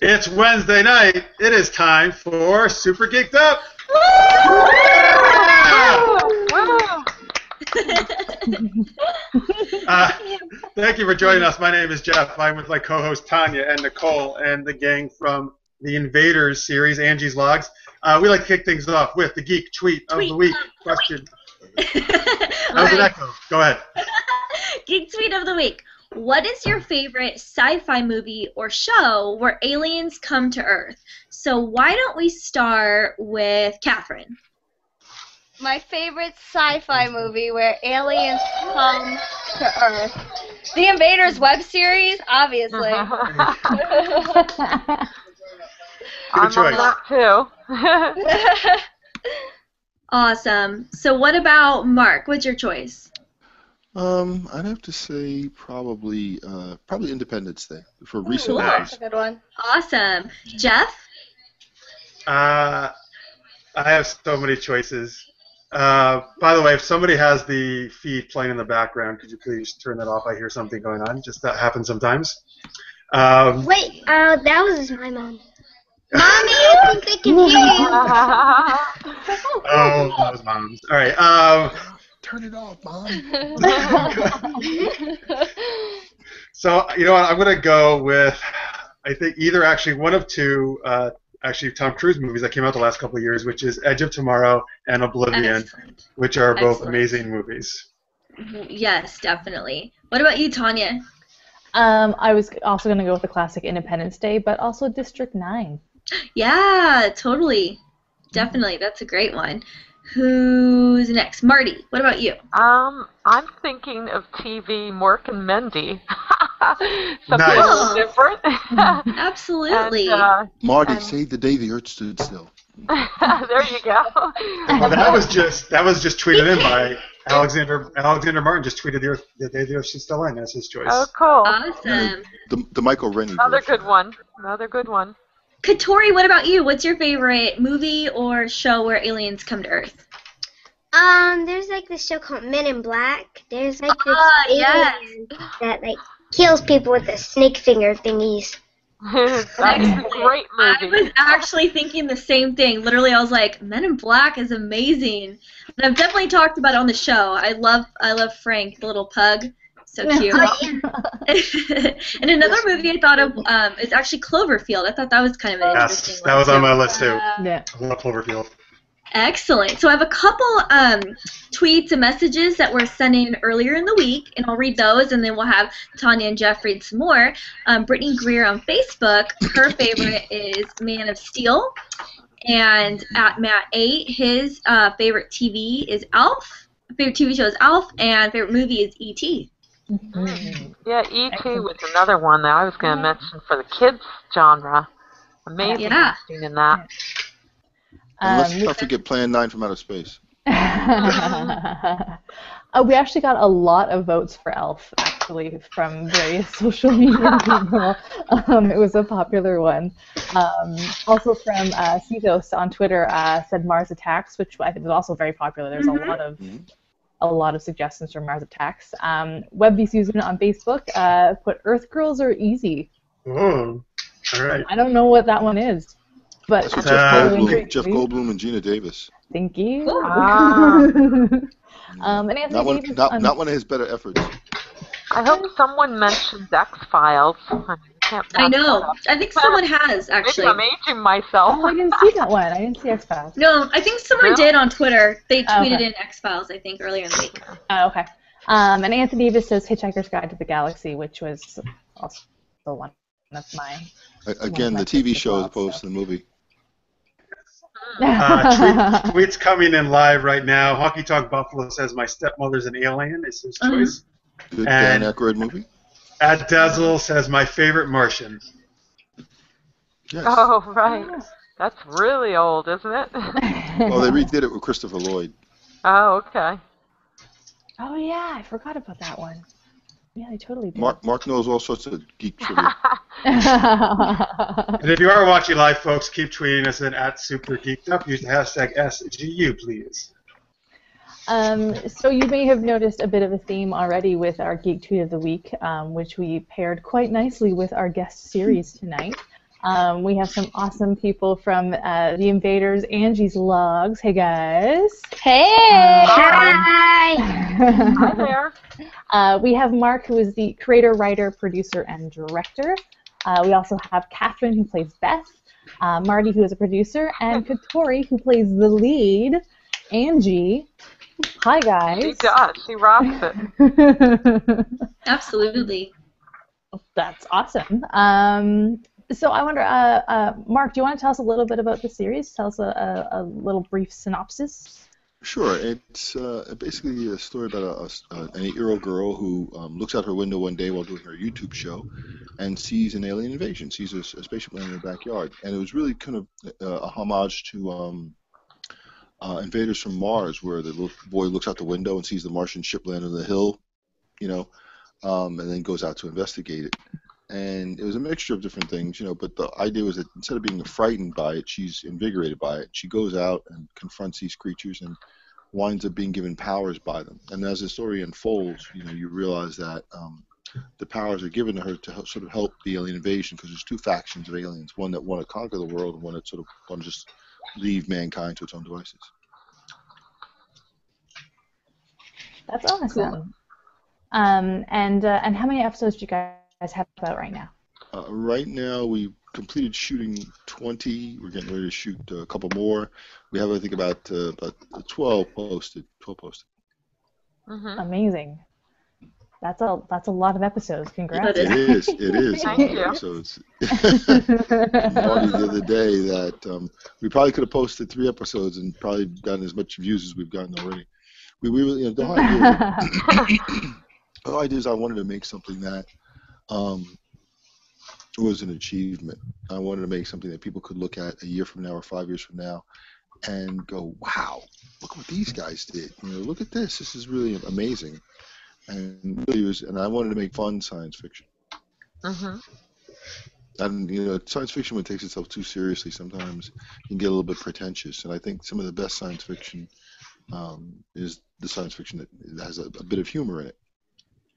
It's Wednesday night. It is time for Super Geeked Up. Thank you for joining us. My name is Jeff. I'm with my co-host Tanya and Nicole and the gang from the Invaders series, Angie's Logs. We like to kick things off with the Geek Tweet of the Week question. That was an echo. Go ahead. Geek Tweet of the Week. What is your favorite sci-fi movie or show where aliens come to Earth? So why don't we start with Catherine? My favorite sci-fi movie where aliens come to Earth. The Invaders web series, obviously. Good I'm choice. on that too. Awesome. So what about Mark? What's your choice? I'd have to say probably Independence Day for recent cool. movies. That's a good one. Awesome. Jeff? I have so many choices. By the way, if somebody has the feed playing in the background, could you please turn that off? I hear something going on. Just that happens sometimes. Wait, that was my mom. Mommy, I think they can hear you. Oh, that was Mom's. All right. Turn it off, Mom. So, you know what? I'm going to go with, I think, either actually one of two Tom Cruise movies that came out the last couple of years, which is Edge of Tomorrow and Oblivion, Excellent. which are both Excellent. amazing movies. Yes, definitely. What about you, Tanya? I was also going to go with the classic Independence Day, but also District 9. Yeah, totally. Definitely. That's a great one. Who's next? Marty, what about you? I'm thinking of TV Mork and Mindy. Something Nice. a little different. Absolutely. And, Marty, save the day the Earth stood still. there you go. Well, that was just tweeted in by Alexander Martin. Just tweeted the day the Earth stood still in. That's his choice. Oh, cool. Awesome. The Michael Rennie Another version. good one. Another good one. Katori, what about you? What's your favorite movie or show where aliens come to Earth? There's like this show called Men in Black. There's like this yes. alien that like kills people with the snake finger thingies. That's a great I movie. was actually thinking the same thing. Literally, I was like, Men in Black is amazing. And I've definitely talked about it on the show. I love Frank, the little pug. So cute. And another movie I thought of is actually Cloverfield. I thought that was kind of an interesting Yes, one. that was too. on my list too. Yeah. I love Cloverfield. Excellent. So I have a couple tweets and messages that were sent in earlier in the week, and I'll read those, and then we'll have Tanya and Jeff read some more. Brittany Greer on Facebook, her favorite is Man of Steel, and at Matt8, his favorite TV is Alf. Favorite TV show is Alf, and favorite movie is E.T. Yeah, E.T. was another one that I was going to mention for the kids genre. Amazing Yeah. acting in that. And let's not forget Plan 9 from Outer Space. We actually got a lot of votes for Elf, actually, from various social media people. It was a popular one. Also from Cethos on Twitter said Mars Attacks, which I think was also very popular. There's a lot of suggestions for Mars Attacks. Webby Susan on Facebook put Earth Girls Are Easy. Oh, all right. I don't know what that one is, but That's with Jeff Goldblum and Gina Davis. Thank you. And Anthony Davis Not one of his better efforts. I hope someone mentions X-Files. I know. I think someone has, actually. Maybe I'm aging myself. Oh, I didn't see that one. I didn't see X-Files. No, I think someone did on Twitter. They tweeted okay. in X-Files, I think, earlier in the week. Oh, okay. And Anthony Davis says Hitchhiker's Guide to the Galaxy, which was also one of mine. Again, the TV show as opposed to the movie. Tweets coming in live right now. Hockey Talk Buffalo says My Stepmother's an Alien is his choice. Good Dan Aykroyd movie. At Dazzle says My Favorite Martian. Yes. Oh, right. That's really old, isn't it? Well, they redid it with Christopher Lloyd. Oh, okay. Oh, yeah. I forgot about that one. Yeah, I totally did. Mark knows all sorts of geek trivia. And if you are watching live, folks, keep tweeting us at SuperGeekedUp. Use the hashtag SGU, please. So you may have noticed a bit of a theme already with our Geek Tweet of the Week, which we paired quite nicely with our guest series tonight. We have some awesome people from the Invaders, Angie's Logs. Hey, guys. Hey! Hi! Hi there. We have Mark, who is the creator, writer, producer, and director. We also have Catherine, who plays Beth, Marty, who is a producer, and Katori, who plays the lead, Angie. Hi, guys. She does. She rocks it. Absolutely. That's awesome. So I wonder, Mark, do you want to tell us a little bit about the series? Tell us a little brief synopsis. Sure. It's basically a story about an 8-year-old girl who looks out her window one day while doing her YouTube show and sees an alien invasion, sees a spaceship landing in her backyard. And it was really kind of a homage to Invaders from Mars, where the little boy looks out the window and sees the Martian ship land on the hill, and then goes out to investigate it. And it was a mixture of different things, but the idea was that instead of being frightened by it, she's invigorated by it. She goes out and confronts these creatures and winds up being given powers by them. And as the story unfolds, you realize that the powers are given to her to sort of help the alien invasion, because there's two factions of aliens, one that want to conquer the world and one that sort of want to just leave mankind to its own devices. That's awesome. Cool. And how many episodes do you guys have out right now? Right now, we completed shooting 20. We're getting ready to shoot a couple more. We have, I think, about 12 posted. Mm-hmm. Amazing. That's a lot of episodes. Congrats. It is. Thank you. Episodes. The other day that we probably could have posted 3 episodes and probably gotten as much views as we've gotten already. The whole idea is I wanted to make something that was an achievement. I wanted to make something that people could look at a year from now or 5 years from now and go, wow, look what these guys did. Look at this. This is really amazing. And I wanted to make fun science fiction. Mm-hmm. And science fiction, when it takes itself too seriously, sometimes can get a little bit pretentious. And I think some of the best science fiction is the science fiction that has a bit of humor in it.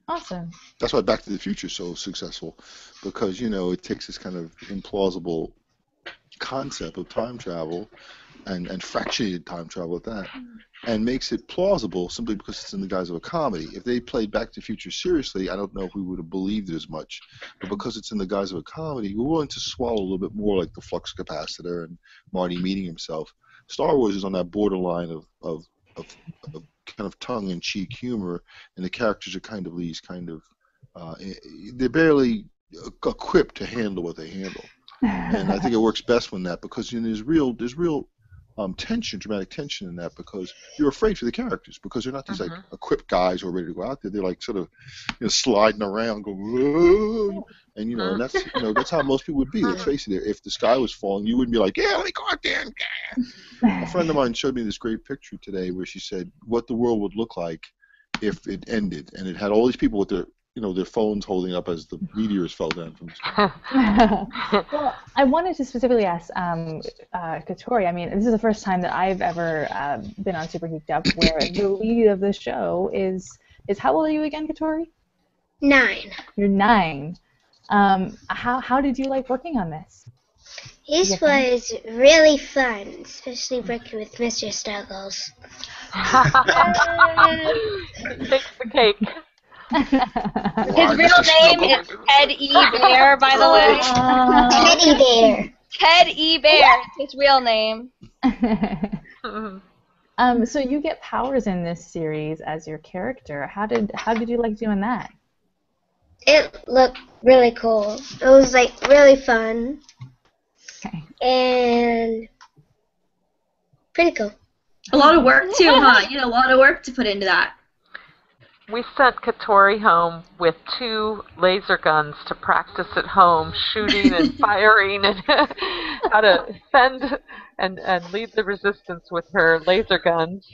Awesome. That's why Back to the Future is so successful, because it takes this kind of implausible concept of time travel and fractionated time travel at that, and makes it plausible simply because it's in the guise of a comedy. If they played Back to the Future seriously, I don't know if we would have believed it as much. But because it's in the guise of a comedy, we're willing to swallow a little bit more, like the flux capacitor and Marty meeting himself. Star Wars is on that borderline of kind of tongue-in-cheek humor, and the characters are kind of these they're barely equipped to handle what they handle. And I think it works best when that, because there's real tension, dramatic tension in that, because you're afraid for the characters, because they're not these like equipped guys who are ready to go out there. They're like sort of sliding around, going, whoa, and and that's how most people would be. Let's face it. If the sky was falling, you wouldn't be like, yeah, let me go out there. A friend of mine showed me this great picture today where she said what the world would look like if it ended, and it had all these people with their phones holding up as the meteors fell down from the sky. Well, I wanted to specifically ask Katori. I mean, this is the first time that I've ever been on Super Geeked Up where the lead of the show is how old are you again, Katori? 9. You're 9. How did you like working on this? This was really fun, especially working with Mr. Struggles. Takes the cake. His real name is Ted E. Bear, by the way. Teddy Bear. Ted E. Bear is his real name. So you get powers in this series as your character. How did you like doing that? It looked really cool. It was really fun. Okay. And pretty cool. A lot of work too, huh? A lot of work to put into that. We sent Katori home with 2 laser guns to practice at home, shooting and firing, and how to fend and lead the resistance with her laser guns.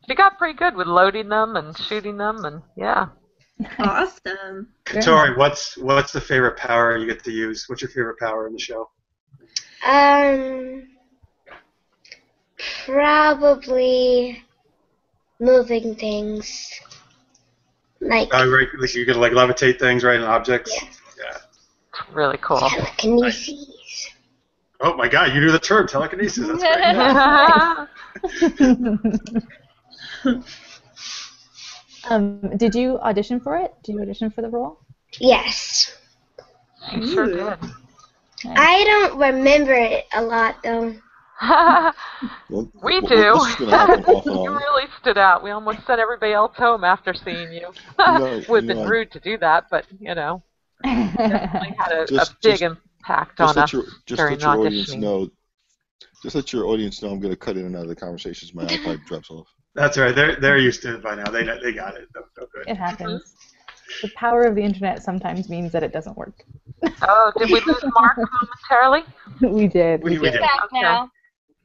She got pretty good with loading them and shooting them, and yeah. Awesome. Katori, what's the favorite power you get to use? What's your favorite power in the show? Probably moving things. Like right, like you can like levitate things, right, and objects. Yeah. Yeah. Really cool. telekinesis. Oh my God, you knew the term telekinesis. That's great. Did you audition for it? Did you audition for the role? Yes. You sure did. Nice. I don't remember it a lot though. We do. This is gonna happen off and You on. really stood out. We almost sent everybody else home after seeing you. Would have been rude to do that, but you know, definitely had a big impact on us during Just let your audience auditioning. know. Just let your audience know I'm going to cut in and out of the conversations. My iPad drops off. That's right. They're used to it by now. They got it. No good. It happens. The power of the internet sometimes means that it doesn't work. Oh, did we lose Mark momentarily? We did. We did. Back now.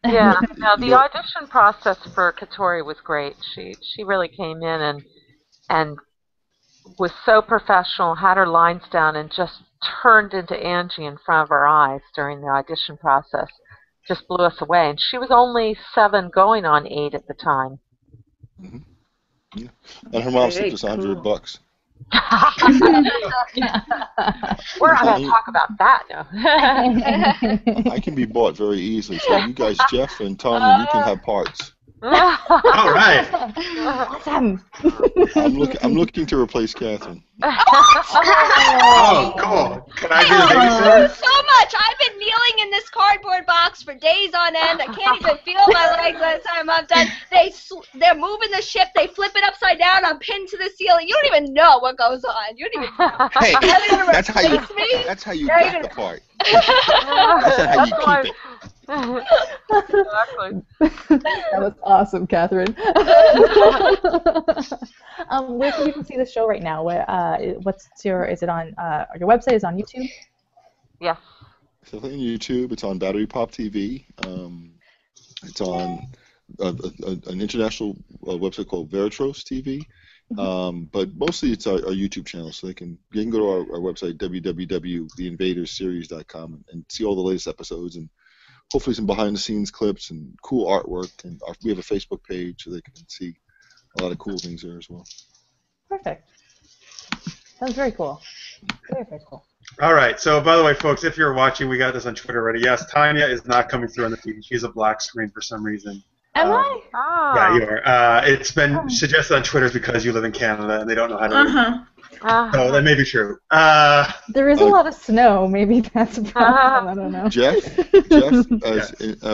Yeah. No, the audition process for Katori was great. She really came in and was so professional, had her lines down, and just turned into Angie in front of our eyes during the audition process. Just blew us away. And she was only 7 going on 8 at the time. Mm-hmm. Yeah. And her mom slipped us $100. We're not going to talk about that now. I can be bought very easily. So you guys, Jeff and Tanya, you can have parts. All right. Awesome. I'm looking to replace Catherine. Oh, cool. Can I be the babysitter? So much. I've been kneeling in this cardboard box for days on end. I can't even feel my legs by the time I'm done. They're moving the ship. They flip it upside down. I'm pinned to the ceiling. You don't even know what goes on. You don't even know. Hey, that's how you get the part. That's not how you keep it. Exactly. That was awesome, Catherine. Where can people see the show right now? Is it on your website? Is it on YouTube? Yes. It's definitely on YouTube. It's on Battery Pop TV. It's on an international website called Veritros TV. But mostly it's our YouTube channel, so you can go to our website, www.theinvadersseries.com, and see all the latest episodes and hopefully some behind-the-scenes clips and cool artwork. And we have a Facebook page so they can see a lot of cool things there as well. Perfect. That was very cool. Very, very cool. All right. So, by the way, folks, if you're watching, we got this on Twitter already. Yes, Tanya is not coming through on the feed. She's a black screen for some reason. Am I? Oh. Yeah, you are. It's been suggested on Twitter because you live in Canada and they don't know how to read. So that may be true. There is a lot of snow. Maybe that's a problem. I don't know. Jeff,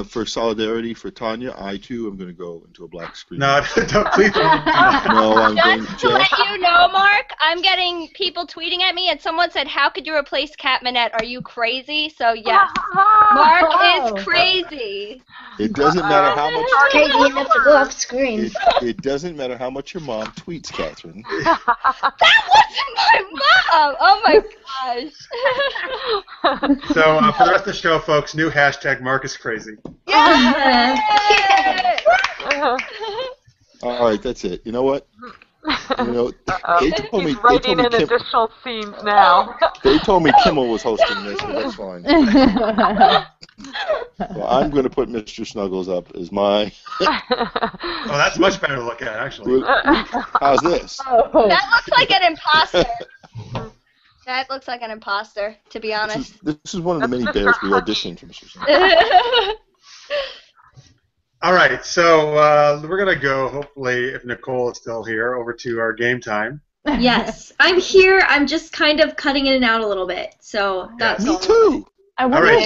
for solidarity for Tanya, I too am going to go into a black screen. No, please don't. No, I'm going. Just to let you know, Mark, I'm getting people tweeting at me, and someone said, "How could you replace Cat Manette? Are you crazy?" So yes, Mark is crazy. It doesn't matter how much. Crazy enough to go off screen. It doesn't matter how much your mom tweets, Catherine. That wasn't my mom! Oh my gosh. So for the rest of the show, folks, new hashtag Mark is crazy. Yay! All right, that's it. You know what? They told me. He's writing in additional scenes now. They told me Kimmel was hosting this, but that's fine. Well, I'm going to put Mr. Snuggles up as my. Oh, that's much better to look at, actually. How's this? That looks like an imposter. That looks like an imposter, to be honest. This is one of the many bears we auditioned for, Mr. Snuggles. All right, so we're going to go, hopefully, if Nicole is still here, over to our game time. Yes, I'm here. I'm just kind of cutting in and out a little bit, so that's all. Me too. All right,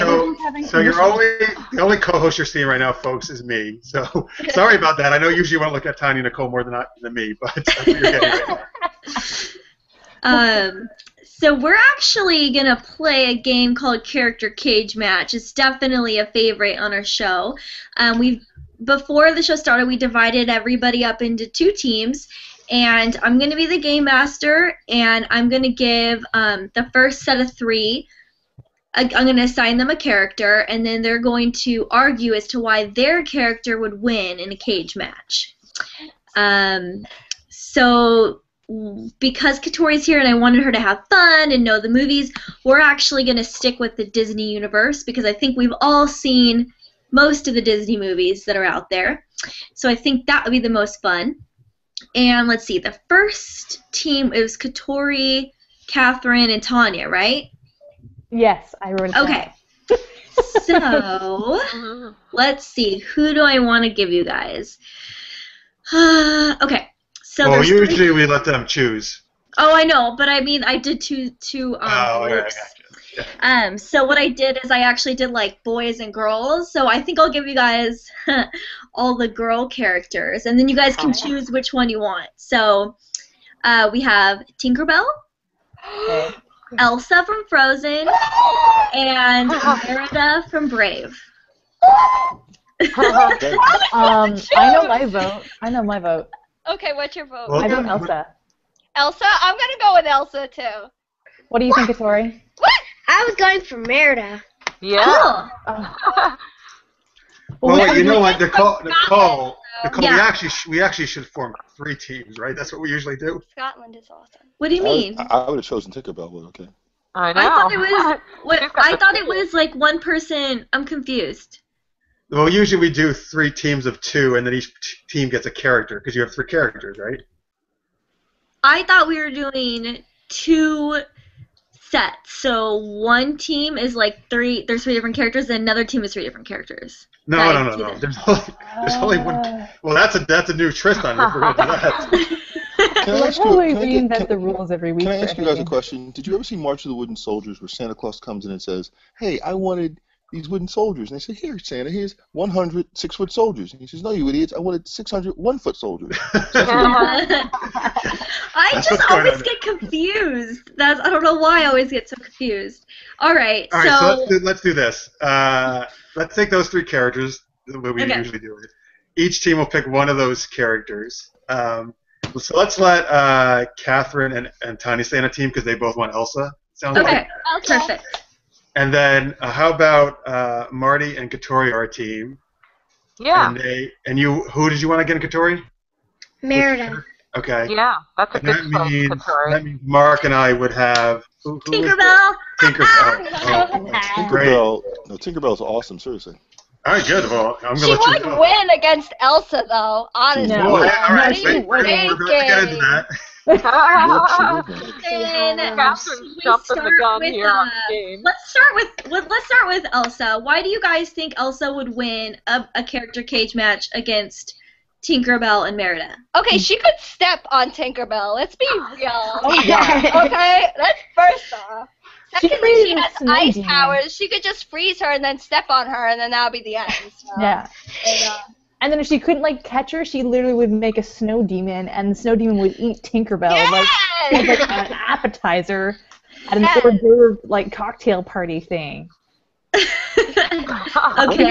so you're the only co-host you're seeing right now, folks, is me. So sorry about that. I know usually you want to look at Tanya and Nicole more than me, but that's what you're getting right now. So we're actually going to play a game called Character Cage Match. It's definitely a favorite on our show. Before the show started, we divided everybody up into 2 teams, and I'm going to be the game master, and I'm going to give the first set of 3. I'm going to assign them a character, and then they're going to argue as to why their character would win in a cage match. So because Katori's here and I wanted her to have fun and know the movies, we're actually going to stick with the Disney universe because I think we've all seen most of the Disney movies that are out there. So I think that would be the most fun. And let's see, the first team, it was Katori, Catherine, and Tanya, right? Yes, I wrote it down. Okay. So, let's see, who do I want to give you guys? Okay. So Well, there's usually we let them choose. Oh, I know, but I mean, I did two Okay, I groups. gotcha. Yeah. So what I did is I actually did like boys and girls. So I think I'll give you guys all the girl characters, and then you guys can choose which one you want. So we have Tinkerbell, Okay. Elsa from Frozen, and Merida from Brave. I know my vote. I know my vote. Okay, what's your vote? Well, I vote Elsa. Elsa? I'm going to go with Elsa, too. What do you think, Katori? What? I was going for Merida. Yeah. Cool. Well, you know what, Nicole, Yeah. we actually should form 3 teams, right? That's what we usually do. Scotland is awesome. What do you mean? I would have chosen Tinkerbell, but okay. I know. I thought it was. What? She's got I the thought it tools. was like one person. I'm confused. Well, usually we do 3 teams of 2, and then each team gets a character, because you have 3 characters, right? I thought we were doing 2 sets. So one team is like 3. There's 3 different characters, and another team is 3 different characters. No. Right. There's only one. Well, that's a new Tristan if we're going to do that. Can I Like ask you- how we can I get- reinvent can- the rules every week. Can I for ask you guys a everything. question? Did you ever see March of the Wooden Soldiers where Santa Claus comes in and says, hey, I wanted these wooden soldiers? And they say, here, Santa, here's 100 6-foot soldiers. And he says, no, you idiots, I wanted 600 1-foot soldiers. I That's just what's going always on. get confused. I don't know why I always get so confused. All right. All right, so let's do this. Let's take those 3 characters, the way we Okay. usually do it. Each team will pick one of those characters. So let's let Catherine and Tanya stay on a team because they both want Elsa. Sounds like. Okay. Perfect. And then how about Marty and Katori are a team? Yeah. And you, who did you want again, Katori? Merida. Okay. Yeah. That's a And good that means Katori. Mark and I would have who is Tinkerbell. Tinkerbell. Tinkerbell's awesome, seriously. All right, good. Well, I'm She gonna let you would go. win against Elsa, though, honestly. No. Well, all right, No, wait, we're about to get into that. Then, Catherine's we jumping the start gun with, here on the game. let's start with Elsa. Why do you guys think Elsa would win a character cage match against Tinkerbell and Merida? Okay, she could step on Tinkerbell. Let's be real. Oh, yeah. Okay, that's first off. She Secondly, created she a has snow ice demon. powers. She could just freeze her and then step on her, and then that would be the end. So. Yeah. And then if she couldn't like catch her, she literally would make a snow demon, and the snow demon would eat Tinkerbell like an appetizer at an Yes. hors d'oeuvre like cocktail party thing. Okay.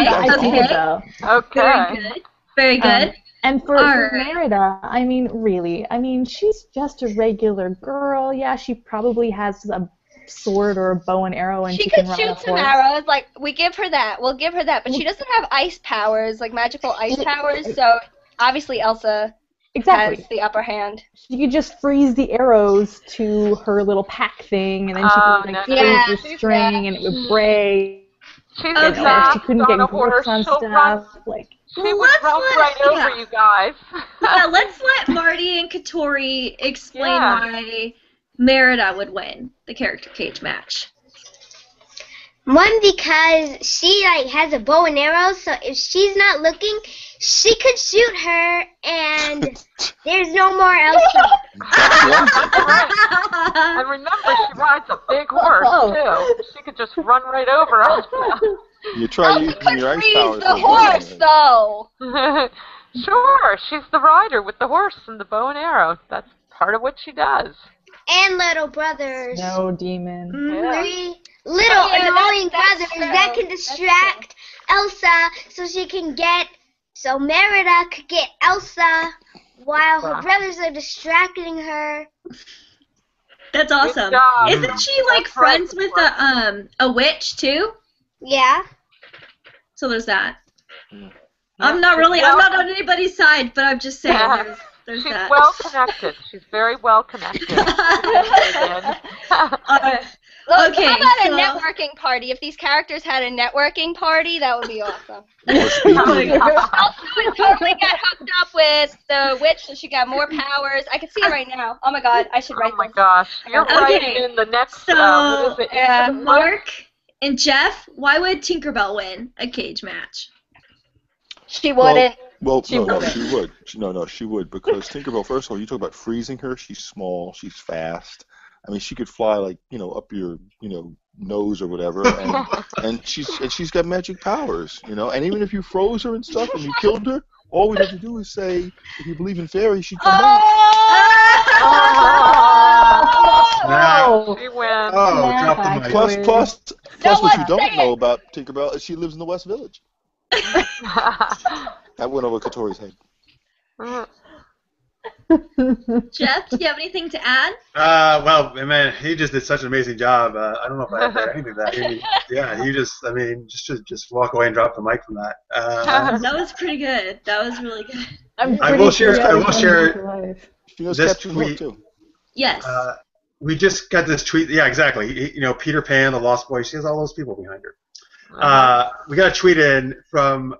I think Okay. so. Okay. Very good. Very good. And for Alright. Merida, I mean, really, she's just a regular girl. Yeah, she probably has a sword or a bow and arrow, and She she could can run a shoot some horse. arrows. Like, we give her that. We'll give her that. But she doesn't have ice powers, like magical ice powers. So obviously Elsa Exactly. has the upper hand. She could just freeze the arrows to her little pack thing, and then she Oh, could no. like freeze Yeah, the she's string, and it would break. She's Okay. And fast she couldn't on get a horse. grips on She'll stuff. run. Like, She Well, would let's run let- right over yeah. you guys. Yeah, let's let Marty and Katori explain Yeah. why Merida would win the character cage match. One, because she has a bow and arrow, so if she's not looking, she could shoot her, and there's no more Elsa. And remember, she rides a big horse, too. She could just run right over us. You try Elsa using could your ice freeze powers. the horse, though. Sure, she's the rider with the horse and the bow and arrow. That's part of what she does. And little brothers. no demon. Yeah. 3 little Yeah, annoying that's brothers true. that can distract Elsa so Merida could get Elsa while her Wow. brothers are distracting her. That's awesome. job. Isn't she like That's right. friends with a witch too? Yeah. So there's that. Yeah, I'm not on anybody's side, but I'm just saying Yeah. there's She's that. well connected. She's very well connected. Look, Okay, how about so- a networking party? If these characters had a networking party, that would be awesome. Well, speaking, Also, would totally get hooked up with the witch so she got more powers. I can see it right now. Oh my god, I should write Oh my this. gosh, you're Okay, writing in the next. So, what is it? yeah, Mark and Jeff, why would Tinkerbell win a cage match? She wouldn't. well, She no, wouldn't. she would. No, she would, because Tinkerbell. First of all, you talk about freezing her. She's small. She's fast. I mean, she could fly like up your nose or whatever, and she's got magic powers. And even if you froze her and stuff and you killed her, all we'd have to do is say, if you believe in fairies, she'd come back. Oh! She wins. Oh, Snap, drop the mic. actually. Plus, No what one you don't say know it. about Tinkerbell is she lives in the West Village. That went over Katori's head. Jeff, do you have anything to add? Well, man, he just did such an amazing job. I don't know if I have anything to that. He just walk away and drop the mic from that. That was pretty good. That was really good. I'm I pretty will sure share- I will that's share- in real life. She knows This Captain Hook tweet- too. Yes. We just got this tweet. Yeah, exactly. Peter Pan, the Lost Boy. She has all those people behind her. We got a tweet in from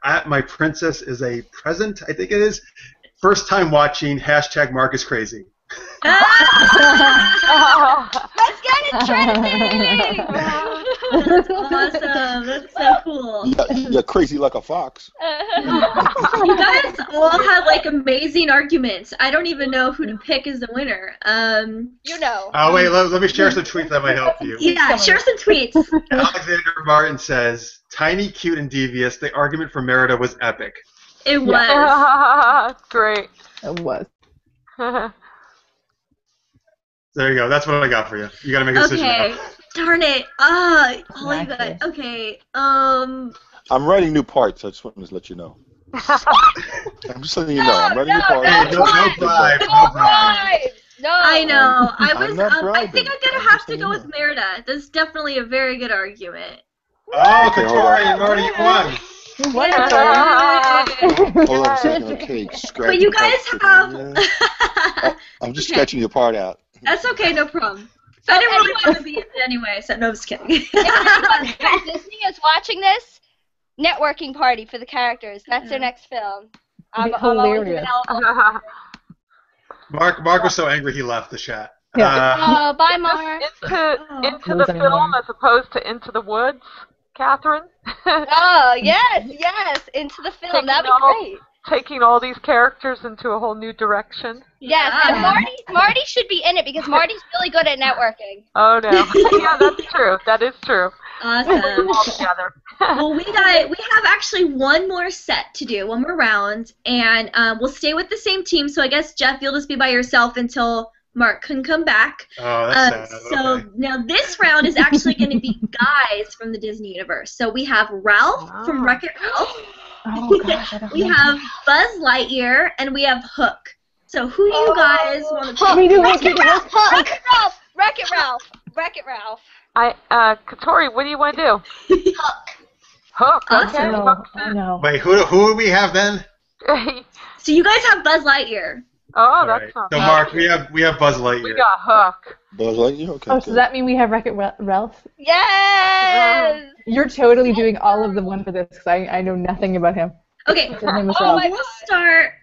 at my princess is a present. I think it is. First time watching. # Mark is crazy. Let's get it trending! That's awesome. That's so cool. Yeah, crazy like a fox. You guys all had amazing arguments. I don't even know who to pick as the winner. Oh wait, let me share some tweets that might help you. Yeah, share some tweets. Alexander Martin says, "Tiny, cute, and devious. The argument for Merida was epic." It was. Great. It was. There you go. That's what I got for you. You got to make a decision Okay. now. Darn it. All you Exactly. guys. Okay. I'm writing new parts. I just wanted to let you know. I'm just letting you know. I'm writing new parts. Hey, no bribe. No bribe. No. I know. I I'm was. not I think bribing. I'm gonna I'm have just to letting go you with know. Merida. That's definitely a very good argument. Oh, Okay, hold Katori, on. you've already won. What? Hold on a second. Okay, scratch. But you guys have. I'm just Okay. sketching your part out. That's okay. No problem. I didn't really want to be in it anyway, so no, I'm just kidding. If anyone from Disney is watching this, networking party for the characters. That's their next film. I'm always Hilarious. available. Mark was so angry he left the chat. Yeah. Oh, bye, Mar. Into Lose the anyone. film as opposed to Into the Woods, Catherine. Oh, yes, into the film. That'd be great. Taking all these characters into a whole new direction. Yes, and Marty should be in it because Marty's really good at networking. Oh no. Yeah, that's true. That is true. Put them Awesome. all together. Well, we have actually one more set to do, one more round, and we'll stay with the same team. So I guess Jeff, you'll just be by yourself until Mark can come back. Oh, that's sad. So Okay. now this round is actually going to be guys from the Disney universe. So we have Ralph from Wreck-It Ralph. Oh gosh, I don't We know. have Buzz Lightyear, and we have Hook. So who do you guys want to Hook. pick? We do Wreck-It Ralph. Wreck-It Ralph. Wreck-It Ralph. Wreck-It Ralph. Katori, what do you want to do? Hook. Okay. Awesome. Hook's I in. know. Wait, who do we have then? So you guys have Buzz Lightyear. Oh, All that's right. not So bad. Mark, we have Buzz Lightyear. We got Hook. Buzz Lightyear? Okay. Oh, good. so does that mean we have Wreck-It Ralph? Yes. You're totally doing all of the one for this because I know nothing about him. Okay. His name is Oh Ralph. my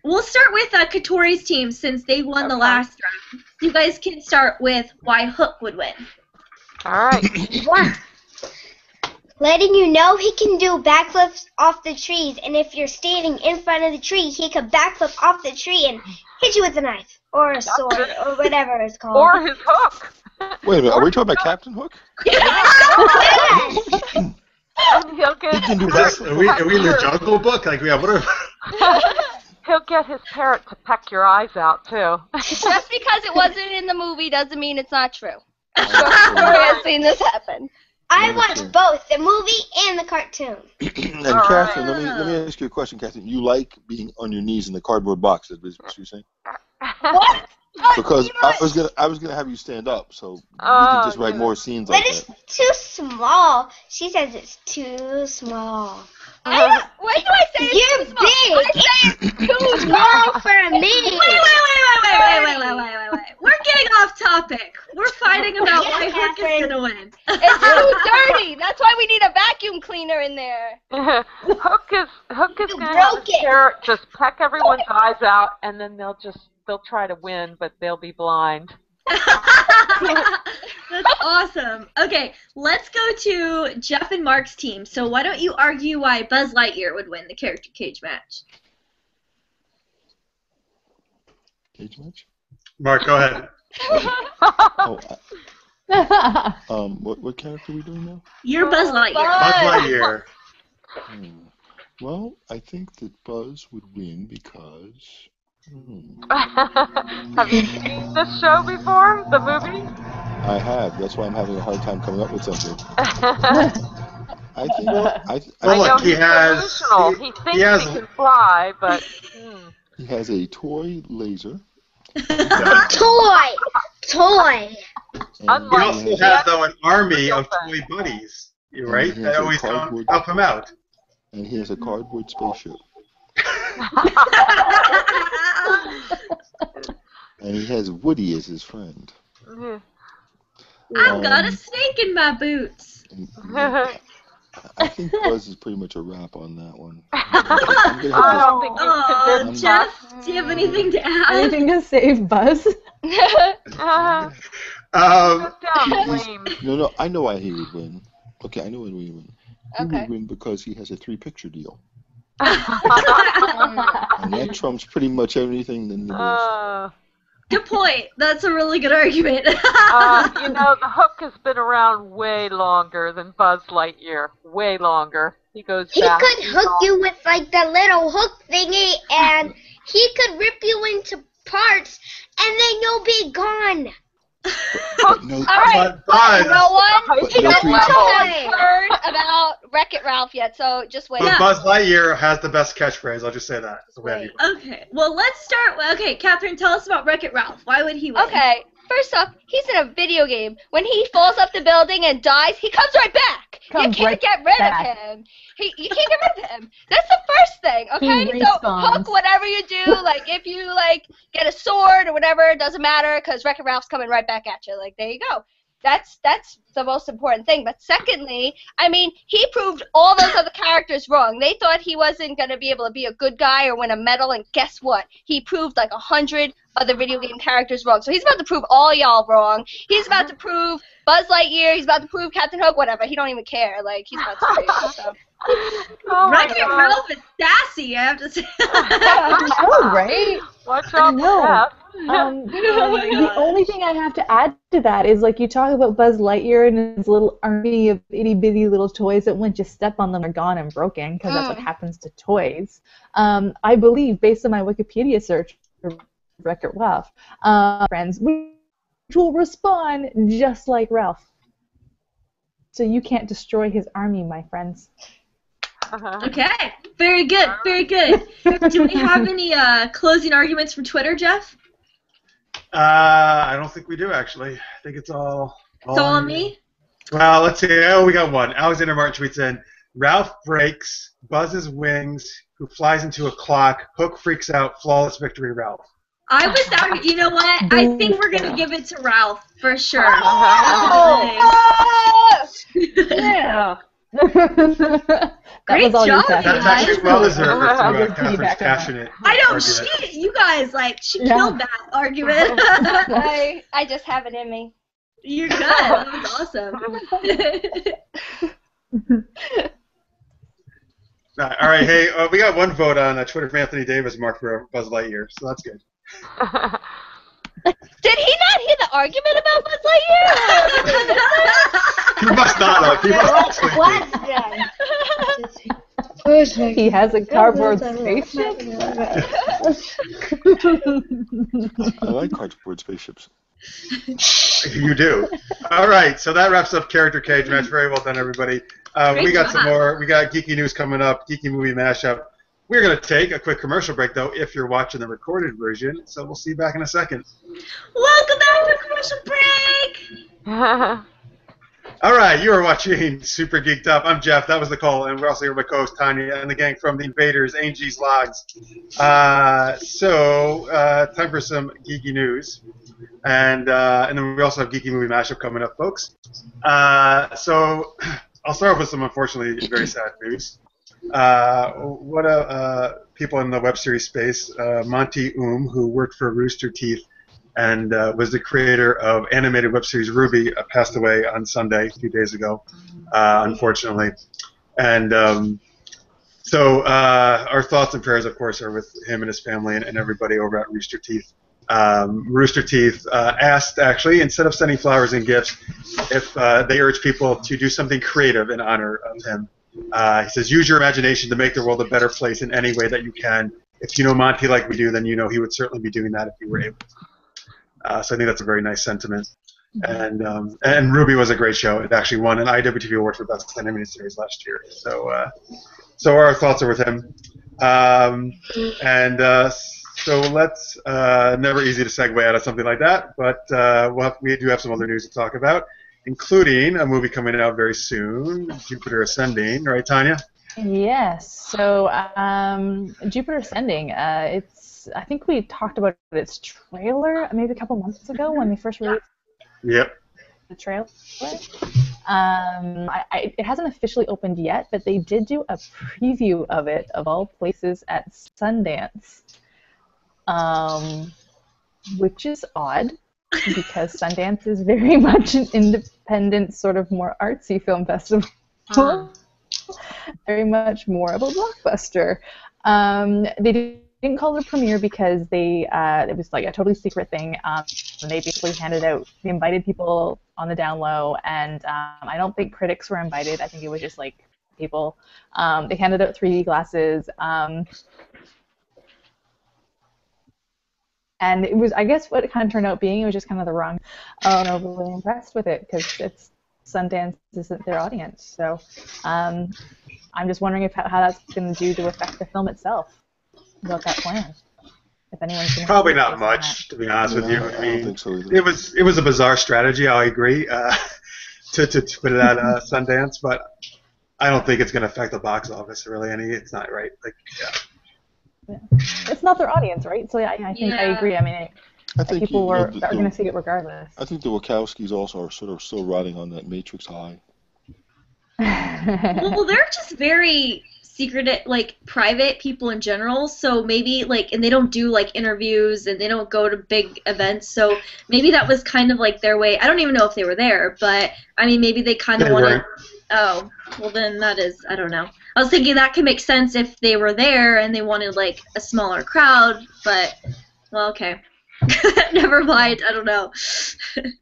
We'll start with Katori's team since they won the Okay. last round. You guys can start with why Hook would win. All right. Letting you know he can do backflips off the trees, and if you're standing in front of the tree, he could backflip off the tree and hit you with a knife or a sword or whatever it's called. Or his hook. Wait a minute. Are we talking about Captain Hook? And he'll get. He can do Is this- that. are we in the Jungle Book? What are? He'll get his parrot to peck your eyes out too. Just because it wasn't in the movie doesn't mean it's not true. I'm sure Victoria has seen this happen. I watched both the movie and the cartoon. And All Catherine, right. let me ask you a question, Catherine. You like being on your knees in the cardboard box? Is what you're saying? What? Because You know I was gonna have you stand up, so we Oh, can just write yeah. more scenes But like it's that. too small. She says it's too small. What do I say? You're It's too small. big. I say it's too Too small for me. Wait. We're getting off topic. We're fighting about why Hook is gonna win. It's too dirty. That's why we need a vacuum cleaner in there. Hook is gonna have his carrot just peck everyone's eyes out, and then they'll try to win, but they'll be blind. That's awesome. Okay, let's go to Jeff and Mark's team. So why don't you argue why Buzz Lightyear would win the character cage match? Cage match? Mark, go ahead. What character are we doing now? You're Buzz Lightyear. Buzz Lightyear. Well, I think that Buzz would win because... Have you seen this show before? The movie? I have. That's why I'm having a hard time coming up with something. I think... Well, look, he has... delusional. He thinks he can fly, but... He has a toy laser. Toy! He also has, though, an army of toy buddies, right? That always help him out. And he has a cardboard spaceship. And he has Woody as his friend. I've got a snake in my boots. I think Buzz is pretty much a wrap on that one. I don't think you convinced Jeff, do you have anything to add? Anything to save Buzz? No, I know why he would win. Okay, I know why he would win. He would win because he has a 3-picture deal. And that trumps pretty much everything in the news. Good point. That's a really good argument. The Hook has been around way longer than Buzz Lightyear. Way longer. He goes back. He could hook you with like the little hook thingy, and he could rip you into parts, and then you'll be gone. All right, no one has heard about Wreck-It Ralph yet, so just wait. But Buzz Lightyear has the best catchphrase. I'll just say that. Okay, well, let's start. Okay, Catherine, tell us about Wreck-It Ralph. Why would he win? Okay, first off, he's in a video game. When he falls off the building and dies, he comes right back. You can't get rid of him. You can't get rid of him. That's the first thing, okay? So, Hook, whatever you do, like, if you, like, get a sword or whatever, it doesn't matter, because Wreck-It Ralph's coming right back at you. Like, there you go. That's the most important thing. But secondly, I mean, he proved all those other characters wrong. They thought he wasn't going to be able to be a good guy or win a medal, and guess what? He proved like 100 other video game characters wrong. So he's about to prove all y'all wrong. He's about to prove Buzz Lightyear. He's about to prove Captain Hook, whatever. He don't even care. Like, he's about to prove it, so. Wreck-It Ralph is sassy, I have to say. Right? Watch out, Jeff. The only thing I have to add to that is, like, you talk about Buzz Lightyear and his little army of itty-bitty little toys that once you step on them are gone and broken, because that's what happens to toys. I believe, based on my Wikipedia search for Wreck-It Ralph, friends, we will respond just like Ralph. So you can't destroy his army, my friends. Okay, very good, very good. Do we have any closing arguments from Twitter, Jeff? I don't think we do, actually. I think it's all on me? Well, let's see. Oh, we got one. Alexander Martin tweets in, Ralph breaks Buzz's wings, who flies into a clock. Hook freaks out. Flawless victory, Ralph. I was arguing, you know what? I think we're going to give it to Ralph, for sure. Yeah. Great job, That's actually well deserved for Catherine's passionate. I don't cheat. You guys, like, she killed that argument. I just have it in me. You're good. That was awesome. All right, hey, we got one vote on Twitter from Anthony Davis, Mark, for Buzz Lightyear, so that's good. Did he not hear the argument about Buzz Lightyear? He must not have. He must have. He has a cardboard spaceship? I like cardboard spaceships. You do. All right, so that wraps up Character Cage match. Very well done, everybody. We got some more. We got Geeky News coming up, Geeky Movie Mashup. We're going to take a quick commercial break, though, if you're watching the recorded version. So we'll see you back in a second. Welcome back to commercial break! All right, you are watching Super Geeked Up. I'm Jeff. That was Nicole, and we're also here with my co-host Tanya and the gang from the Invaders, Angie's Logs. Time for some geeky news. And then we also have Geeky Movie Mashup coming up, folks. So I'll start off with some unfortunately very sad news. People in the web series space, Monty who worked for Rooster Teeth and was the creator of animated web series Ruby, passed away on Sunday, a few days ago, unfortunately. And so our thoughts and prayers, of course, are with him and his family and everybody over at Rooster Teeth. Rooster Teeth asked, actually, instead of sending flowers and gifts, if they urge people to do something creative in honor of him. He says, use your imagination to make the world a better place in any way that you can. If you know Monty like we do, then you know he would certainly be doing that if he were able to. So I think that's a very nice sentiment. And Ruby was a great show. It actually won an IWTV award for Best Animated Series last year. So our thoughts are with him. So let's, never easy to segue out of something like that, but we do have some other news to talk about, including a movie coming out very soon, Jupiter Ascending, right, Tanya? Yes. So Jupiter Ascending, I think we talked about its trailer maybe a couple months ago when they first released the trailer. It hasn't officially opened yet, but they did do a preview of it, of all places, at Sundance, which is odd because Sundance is very much an independent, sort of more artsy film festival. Very much more of a blockbuster. They didn't call it a premiere because it was like a totally secret thing. And they basically they invited people on the down low, and I don't think critics were invited. I think it was just like people. They handed out 3D glasses. And it was, I guess, what it kind of turned out being, it was just kind of the wrong. I'm overly impressed with it because Sundance isn't their audience. So I'm just wondering how that's going to do to affect the film itself. About that plan. If anyone's gonna probably not much, to be honest with you. I mean, don't think so either. it was a bizarre strategy. I agree to put it at Sundance, but I don't think it's going to affect the box office really. It's not right. Yeah. It's not their audience, right? So I think I agree. I mean, I think people are going to see it regardless. I think the Wachowskis also are sort of still riding on that Matrix high. Well, they're just very secret, like private people in general. So maybe and they don't do interviews and they don't go to big events. So maybe that was kind of like their way. I don't even know if they were there, but I mean maybe they kind of wanted. Oh, well then that is, I don't know. I was thinking that could make sense if they were there and they wanted a smaller crowd, but well, okay. Never mind. I don't know.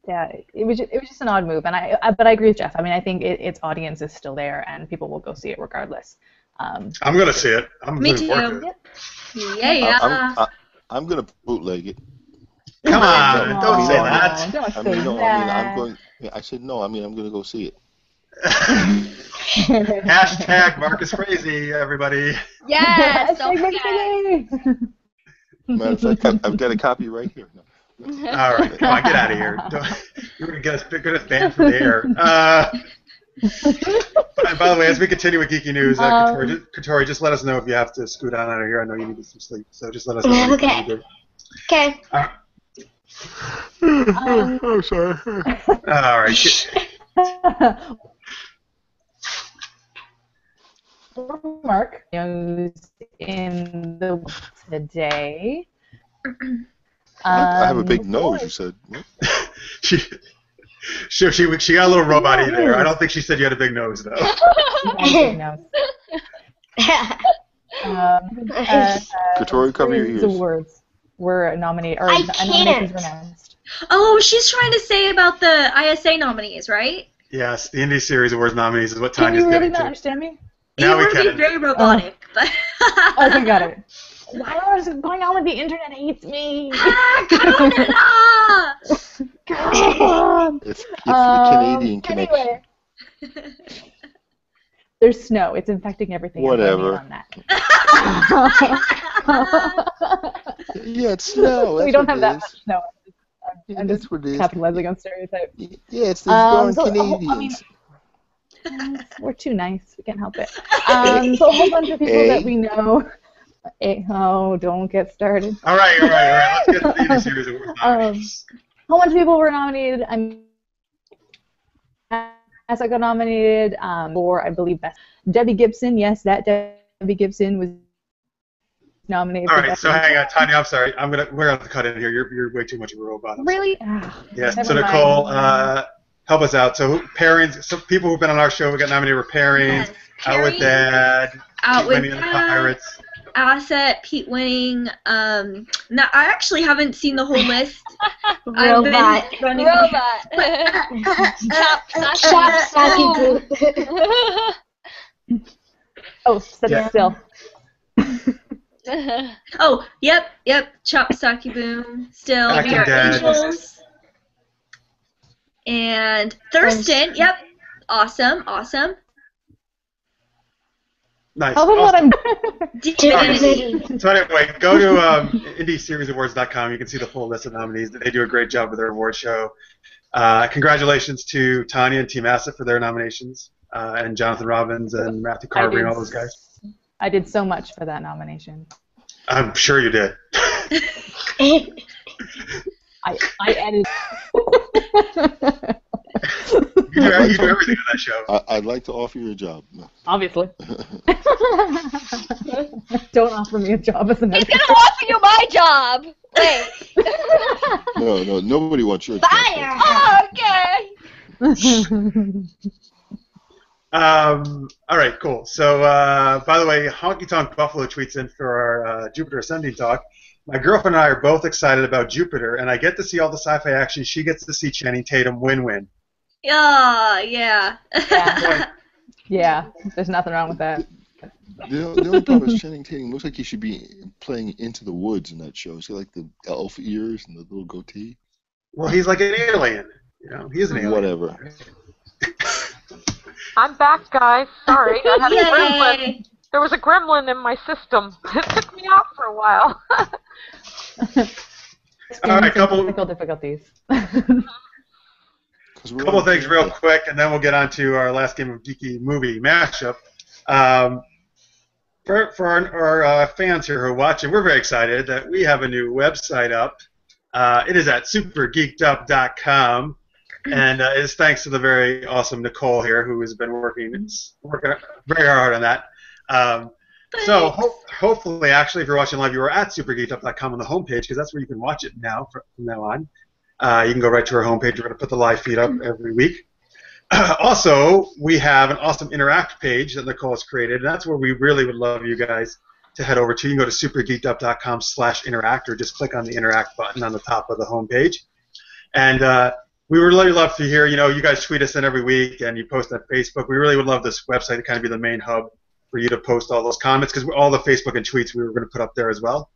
Yeah, it was just an odd move, and but I agree with Jeff. I mean, I think its audience is still there, and people will go see it regardless. I'm gonna see it. Me too. Yeah. I'm gonna bootleg it. Come on, don't say that. I'm going. I said no. I mean, I'm gonna go see it. Hashtag Marcus Crazy, everybody. Yes. Don't forget. Matter of fact, I've got a copy right here. No. All right, come on, get out of here. You're going to get us banned from the air. By the way, as we continue with Geeky News, Katori, just let us know if you have to scoot on out of here. I know you need some sleep, so just let us know. Okay. Okay. I'm sorry. All right. Mark news in the today. I have a big nose. You said. she got a little robot-y there. I don't think she said you had a big nose though. Katori, cover your ears. Awards were nominated, or nominations were announced. Oh, she's trying to say about the ISA nominees, right? Yes, the Indie Series Awards nominees is what Tanya's getting to. Can you really not to. understand me? Now we can. You were very robotic, but. Okay, got it. What is going on with the internet? Hates me. Come on. It's the Canadian connection. Anyway. There's snow. It's infecting everything. Whatever. On that. Yeah, it's snow. We don't have that much snow. I'm that's just what it is. capitalizing on stereotypes. Yeah, it's the darn Canadians. I mean, we're too nice. We can't help it. So a whole bunch of people that we know Oh, don't get started. All right. Let's get to the indie series awards nominations. How much people were nominated? As I got nominated for, I believe, Best. Debbie Gibson, yes, that Debbie Gibson was nominated. All for right, Best so hang on, Tanya. I'm sorry. We're gonna have to cut in here. You're way too much of a robot. Really? Yes. Never So mind. Nicole, help us out. So pairings. Some people who've been on our show, we got nominated for pairings. Yes, Out with Dad. Out with Winnie and the Dad. Pirates. Asset, Pete Winning. Now I actually haven't seen the whole list. Robot. I've been running. Robot. Shop Saki Group. Oh, sit still. Oh, yep. Chop Saki Boom. Still, Back We in Are Dad. Angels. And Thurston. Yep. Awesome. Nice. Tell them what Awesome. I'm. Divinity. So anyway, go to IndieSeriesAwards.com. You can see the full list of nominees. They do a great job with their award show. Congratulations to Tanya and Team Asset for their nominations, and Jonathan Robbins and Matthew Carver and all those guys. I did so much for that nomination. I'm sure you did. I edited. You do everything on that show. I'd like to offer you a job. Obviously. Don't offer me a job as an He's editor. gonna offer you my job. Wait. No, nobody wants your job. Fire! Oh, okay. All right, cool. So, by the way, Honky Tonk Buffalo tweets in for our Jupiter Ascending talk. My girlfriend and I are both excited about Jupiter, and I get to see all the sci-fi action. She gets to see Channing Tatum win-win. Yeah. Yeah, there's nothing wrong with that. The only problem is Channing Tatum looks like he should be playing Into the Woods in that show. He's got like the elf ears and the little goatee. Well, he's like an alien. You know, he is an alien. Whatever. I'm back, guys. Sorry, I had a gremlin. Yay. There was a gremlin in my system. It took me out for a while. All right, couple Technical difficulties. things real quick, and then we'll get on to our last game of Geeky movie mashup. For our fans here who are watching, we're very excited that we have a new website up. It is at supergeekedup.com, and it's thanks to the very awesome Nicole here, who has been working very hard on that. So hopefully, actually, if you're watching live, you are at supergeekedup.com on the homepage, because that's where you can watch it now from now on. You can go right to our homepage. We're going to put the live feed up every week. Also, we have an awesome Interact page that Nicole has created, and that's where we really would love you guys to head over to. You can go to supergeekedup.com/interact, or just click on the Interact button on the top of the homepage. And we would really love to hear, you guys tweet us in every week, and you post on Facebook. We really would love this website to kind of be the main hub for you to post all those comments, because all the Facebook and tweets we were going to put up there as well.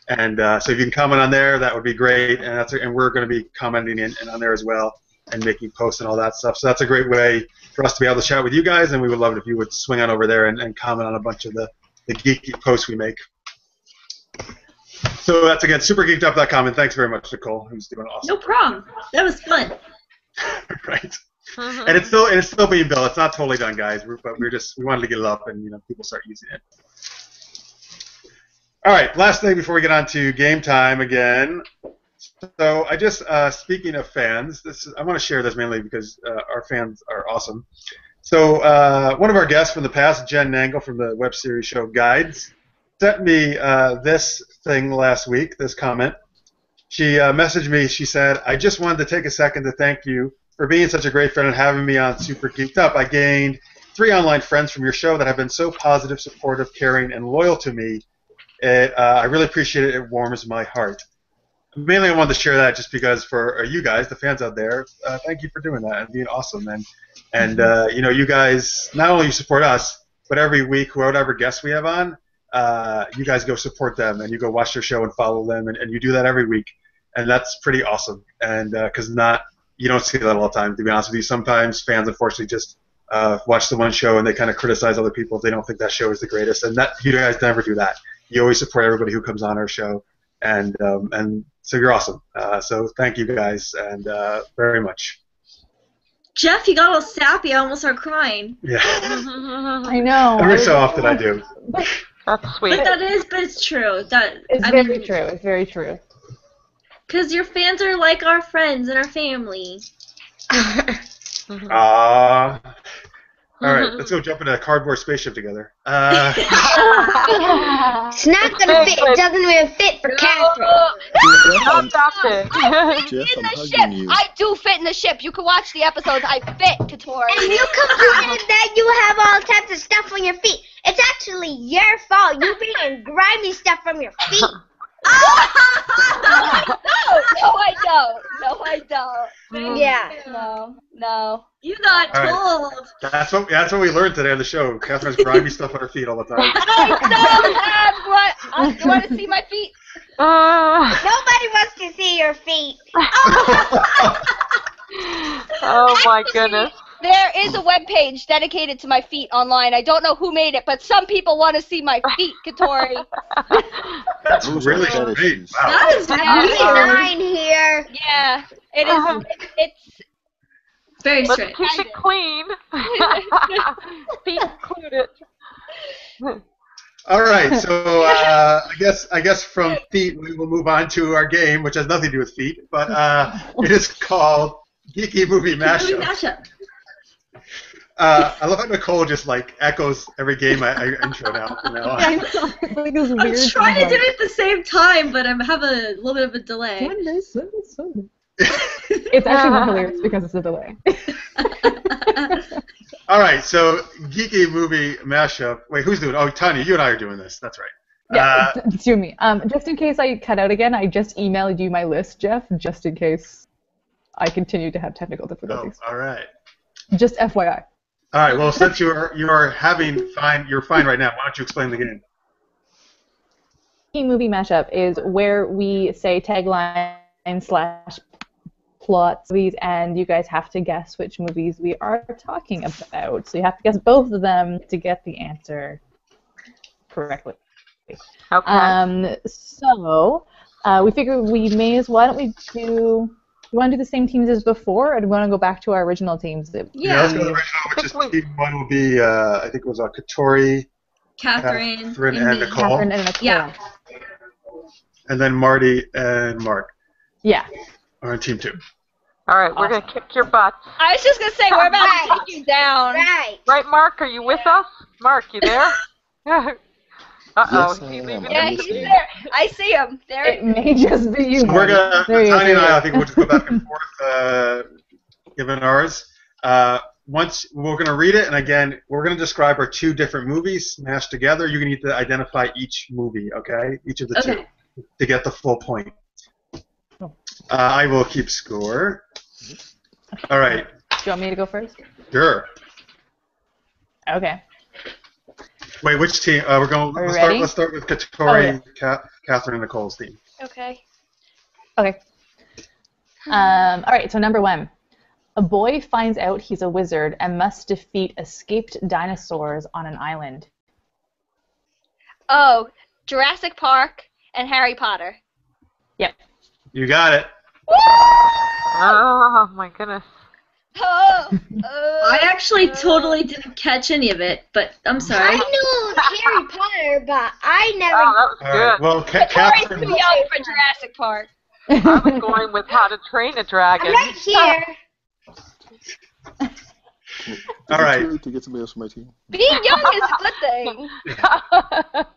And so if you can comment on there, that would be great. And we're going to be commenting on there as well and making posts and all that stuff. So that's a great way for us to be able to chat with you guys, and we would love it if you would swing on over there and comment on a bunch of the geeky posts we make. So that's, again, supergeekedup.com, and thanks very much, Nicole, who's doing awesome. No problem. That was fun. Right. And it's still being built. It's not totally done, guys. But we wanted to get it up, and people start using it. All right, last thing before we get on to game time again. So I just, speaking of fans, I want to share this mainly because our fans are awesome. So one of our guests from the past, Jen Nangle from the web series show Guides, sent me this thing last week, this comment. She messaged me. She said, I just wanted to take a second to thank you for being such a great friend and having me on Super Geeked Up. I gained 3 online friends from your show that have been so positive, supportive, caring, and loyal to me. I really appreciate it. It warms my heart. Mainly I wanted to share that just because for you guys, the fans out there, thank you for doing that and being awesome. And you guys, not only you support us, but every week, whatever guests we have on, you guys go support them and you go watch their show and follow them, and you do that every week. And that's pretty awesome. And because you don't see that all the time, to be honest with you. Sometimes fans, unfortunately, just watch the one show and they kind of criticize other people if they don't think that show is the greatest. And that you guys never do that. You always support everybody who comes on our show, and so you're awesome. So thank you guys, and very much. Jeff, you got all sappy. I almost started crying. Yeah. I know. Every so often I do. That's sweet. But it's true. It's very true. It's very true. Because your fans are like our friends and our family. All right, let's go jump in a cardboard spaceship together. It's not gonna fit. It doesn't even fit for Catherine. Stop it. Jeff, In I'm the ship. hugging you. I do fit in the ship. You can watch the episodes. I fit, Katori. And you complain that you have all types of stuff on your feet. It's actually your fault. You bring grimy stuff from your feet. No, I don't. No, I don't. Yeah. No. You got All right. told. That's what we learned today on the show. Catherine's grimy stuff on her feet all the time. I don't have what. You want to see my feet? Nobody wants to see your feet. Oh my goodness. There is a web page dedicated to my feet online. I don't know who made it, but some people want to see my feet, Katori. That's Those really are great. fetishes. Wow. That is Mine here. Yeah, it is. It's very Let's strange. keep it clean. Feet included. All right, so I guess from feet we will move on to our game, which has nothing to do with feet, but it is called Geeky Movie Mashup. Mashup. I love how Nicole just like echoes every game I intro now. From now on. It's like this I'm weird trying to do thing. it at the same time, but I'm having a little bit of a delay. Sunday. It's actually more hilarious because it's a delay. All right, so Geeky Movie Mashup. Wait, who's doing? Oh, Tanya, you and I are doing this. That's right. Yeah, it's you and me. Just in case I cut out again, I just emailed you my list, Jeff, just in case I continue to have technical difficulties. All right. Just FYI. All right. Well, since you're fine right now. Why don't you explain the game? Movie Mashup is where we say tagline / plots movies, and you guys have to guess which movies we are talking about. So you have to guess both of them to get the answer correctly. Okay. So we figured we may as well. Why don't we do? You want to do the same teams as before, or do you want to go back to our original teams? Yeah, let's go to the original, which is team one will be I think it was Katori, Catherine, and me. Nicole. Catherine and Nicole. Yeah. And then Marty and Mark Yeah. are on team two. All right, we're going to kick your butts. I was just gonna say we're about to take you down. Right. Right, Mark? Are you with us? Mark, you there? Uh-oh. Yes, I Is he am. leaving? Yeah, I'm he's listening. there. I see him. There. It may just be you. So we're gonna There he is, Tanya and there he I is. think we'll just go back and forth given ours. Once we're gonna read it, and again we're gonna describe our two different movies smashed together. You need to identify each movie, okay? Each of the two to get the full point. I will keep score. All right. Do you want me to go first? Sure. Okay. Wait, which team? We're going. Are you Let's ready? start with Katori, Catherine, and Nicole's team. Okay. Okay. All right, so number one. A boy finds out he's a wizard and must defeat escaped dinosaurs on an island. Oh, Jurassic Park and Harry Potter. Yep. You got it. Oh, my goodness. I actually totally didn't catch any of it, but I'm sorry. I knew Harry Potter, but I never. Oh, that was All right. good. Well, Katori's Catherine. too young for Jurassic Park. I was going with How to Train a Dragon. I'm right here. All right. To get somebody else from my team. Being young is a good thing.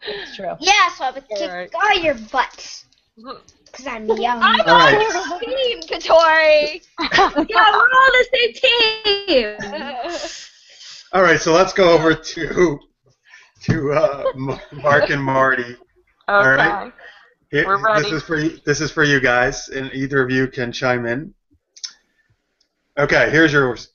It's true. Yeah, so I would kick Alright. all your butts. Because I'm young. I'm All on right. your team, Katori. Yeah, we're all the same team. All right. So let's go over to Mark and Marty. All Okay. right. Here- We're ready. This is for you guys, and either of you can chime in. Okay, here's yours.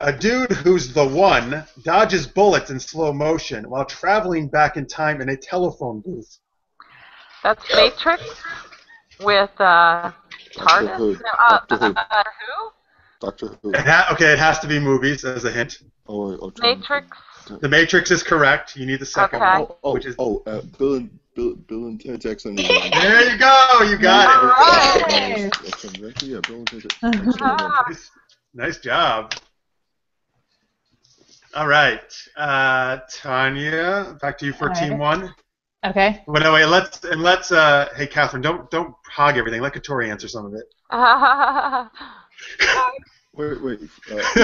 A dude who's the one dodges bullets in slow motion while traveling back in time in a telephone booth. That's Matrix with TARDIS. Who? No, Doctor Who. who? Doctor Who. Okay, it has to be movies as a hint. Oh, Matrix. The Matrix is correct. You need the second Okay. one, which is. Bill and Ted Jackson. There you go. You got it. Alright. Yeah, Bill and Ted Ah. Nice job. All right, Tanya, back to you for All team right. one. Okay. Well, no, wait, let's hey Catherine, don't hog everything. Let Katori answer some of it. Wait.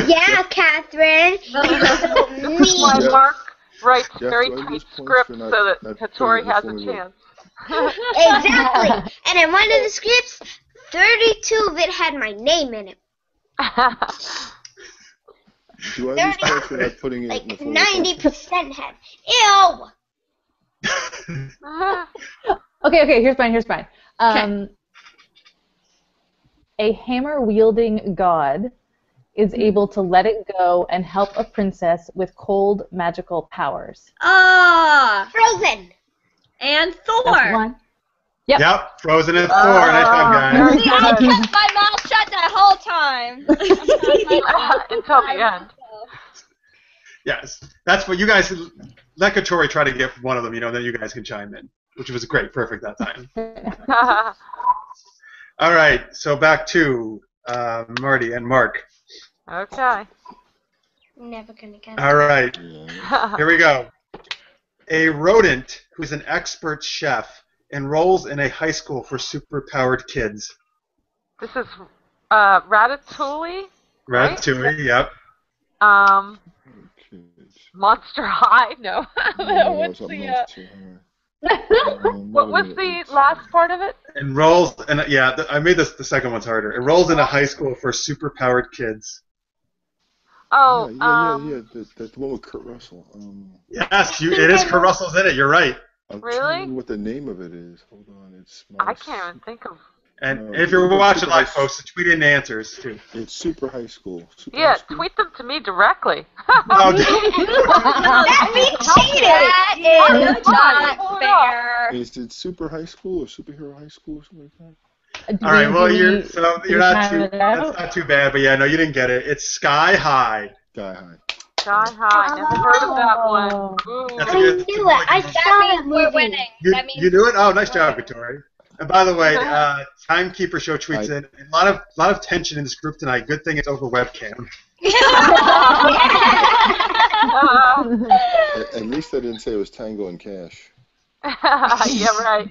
Yeah, Catherine. You're so Why mean. Mark writes Jeff, very do I tight lose points scripts for so not that putting Katori it has in a front of me? chance. Exactly. And in one of the scripts, 32 of it had my name in it. Do I lose points for not putting it in the Like form of a question? 90% had. Ew. Okay, here's mine. A hammer-wielding god is able to let it go and help a princess with cold magical powers. Ah, Frozen. and That's Thor. one. Yep. Yep, Frozen and Thor. Nice job, guys. See, I kept my mouth shut that whole time. Until the end. Yes, that's what you guys. Let Katori try to get one of them. Then you guys can chime in, which was great, perfect that time. All right, so back to Marty and Mark. Okay. Never gonna get All right, Yeah. here we go. A rodent who's an expert chef enrolls in a high school for superpowered kids. This is Ratatouille. Right? Ratatouille, yep. Monster High. No. No, What's it's not the? Monster What was the last part of it? Enrolls, and I made the second one's harder. Enrolls in a high school for superpowered kids. Oh. Yeah. That's the one with Kurt Russell. Yes, it is Kurt Russell's in it. You're right. I'm Really? trying to remember what the name of it is. Hold on, it's. I can't even think of. And No, if you're it's watching Super live, High- folks, tweet in answers too. It's Super High School. Super Yeah, High School? tweet them to me directly. Oh, That means cheating. That is not fair. Is it Super High School or Superhero High School or something like that? all right, well, you're do not have too. it out? That's not too bad, but yeah, no, you didn't get it. It's Sky High. Sky High. Sky High. Never heard of that one. Ooh. That's I a knew good- it. I That saw means that we're movie. winning. You, That means you knew it? Oh, nice job, Victoria. And by the way, Timekeeper Show tweets in a lot of tension in this group tonight. Good thing it's over webcam. At least I didn't say it was Tango and Cash. Yeah, right.